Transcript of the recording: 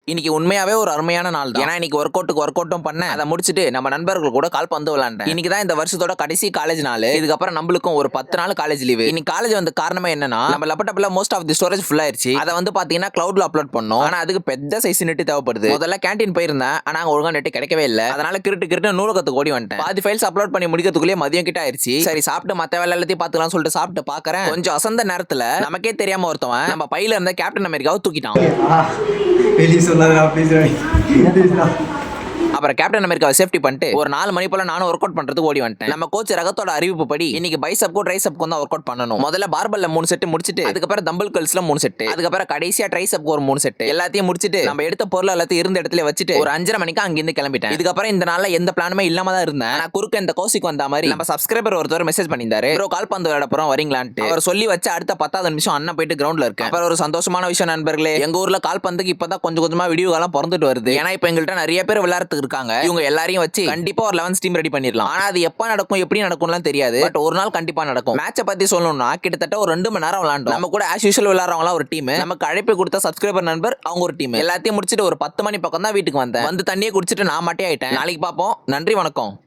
இன்னைக்கு உண்மையாவே ஒரு அருமையான நாள் தான். ஏன்னா இன்னைக்கு ஒர்க் அவுட்டும் பண்ண அதை முடிச்சுட்டு நம்ம நண்பர்கள் கூட கால்பந்து விளையாண்டேன். இன்னைக்கு தான் இந்த வருஷத்தோட கடைசி காலேஜ் நாள். இதுக்கப்புறம் நம்மளுக்கும் ஒரு 10 நாள் காலேஜ் லீவு. இன்னைக்கு காலேஜ் வந்து காரணமே என்னன்னா நம்ம லேப்டாப்ல most of the storage full ஆயிருச்சு. அதை வந்து பாத்தீங்கன்னா கிளவுட்ல அப்லோட் பண்ணோம். ஆனா அதுக்கு பெரிய சைஸ் நெட் தேவைப்படுது. முதல்ல கேண்டீன் போயிருந்தேன், ஆனா அங்க ஒழுங்கா நெட் கிடைக்கவே இல்ல. அதனால கிரிட்டு நூலகத்துக்கு ஓடி வந்துட்டேன். பாதி ஃபைல்ஸ் அப்லோட் பண்ணி முடிக்கிறதுக்குள்ளே மதியம் கிட்ட ஆயிருச்சு. சரி சாப்பிட்டு மத்த வேலை எல்லாத்தையும் பாத்துக்கலாம் சொல்லிட்டு சாப்பிட்டு பாக்குறேன். கொஞ்சம் அசந்த நேரத்துல நமக்கே தெரியாம ஒருத்தவன் நம்ம பையில இருந்த கேப்டன் அமெரிக்காவை தூக்கிட்டான். அப்புறம் கேப்டன் அமெரிக்காவை சேஃப்டி பண்ணிட்டு ஒரு 4 மணி போல நானும் ஒர்க் அவுட் பண்றதுக்கு ஓடி வந்துட்டேன். நம்ம கோச் ரகத்தோட அறிவிப்பு படி இன்னைக்கு பைசப்க்கும் ட்ரைசப்க்கும் தான் ஒர்க் அவுட் பண்ணணும். முதல்ல பார்பல்ல 3 செட் முடிச்சிட்டு அதுக்கப்புறம் தம்பிள் கர்ல்ஸ்ல 3 செட், அதுக்கப்புறம் கடைசியா ட்ரைசப்க்கு ஒரு 3 செட் எல்லாத்தையும் முடிச்சிட்டு நம்ம எடுத்த பொருள் எல்லாத்தையும் இருந்த இடத்துல வச்சுட்டு ஒரு 5:30 மணிக்கு அங்க இருந்து கிளம்பிட்டேன். இதுக்கப்புறம் இந்த நாள்ல எந்த பிளானுமே இல்லாம தான் இருந்தேன். ஆனா குறுக்க இந்த கோசிக்கு வந்த மாதிரி நம்ம சப்ஸ்கிரைபர் ஒருத்தர் மெசேஜ் பண்ணியிருந்தாரு, ப்ரோ கால்பந்து விளையாட போறோம் வரீங்களான்ட்டு. அவர் சொல்லி வச்ச அடுத்த 10வது நிமிஷம் அண்ணன் போயிட்டு கிரவுண்ட்ல இருக்கேன். அப்புறம் ஒரு சந்தோஷமான விஷயம் நண்பர்களே, எங்க ஊர்ல கால்பந்துக்கு இப்பதான் கொஞ்சம் கொஞ்சமா வீடியோ எல்லாம் பிறந்துட்டு வருது. ஏன்னா இப்ப எங்கள்கிட்ட நிறைய பேர் விளையாடுறதுக்கு இருக்காங்க. இவங்க எல்லாரையும் வச்சு கண்டிப்பா ஒரு 11 டீம் ரெடி பண்ணிடலாம். ஆனா அது எப்ப நடக்கும் எப்படி நடக்கும்லாம் தெரியாது. பட் ஒரு நாள் கண்டிப்பா நடக்கும். மேட்சை பத்தி சொல்லணும்னா கிட்டத்தட்ட ஒரு 2 மணி நேரம் விளையாண்டோம். நம்ம கூட ஆஸ் யூசுவல் விளையாடுறவங்க ஒரு டீம், நமக்கு அழைப்பு கொடுத்த சப்ஸ்கிரைபர் நண்பர் அவங்க ஒரு டீம். எல்லாத்தையும் முடிச்சிட்டு ஒரு 10 மணி பக்கம் தான் வீட்டுக்கு வந்தேன். வந்து தண்ணியை குடிச்சிட்டு நான் மாட்டே ஆயிட்டேன். நாளைக்கு பார்ப்போம். நன்றி, வணக்கம்.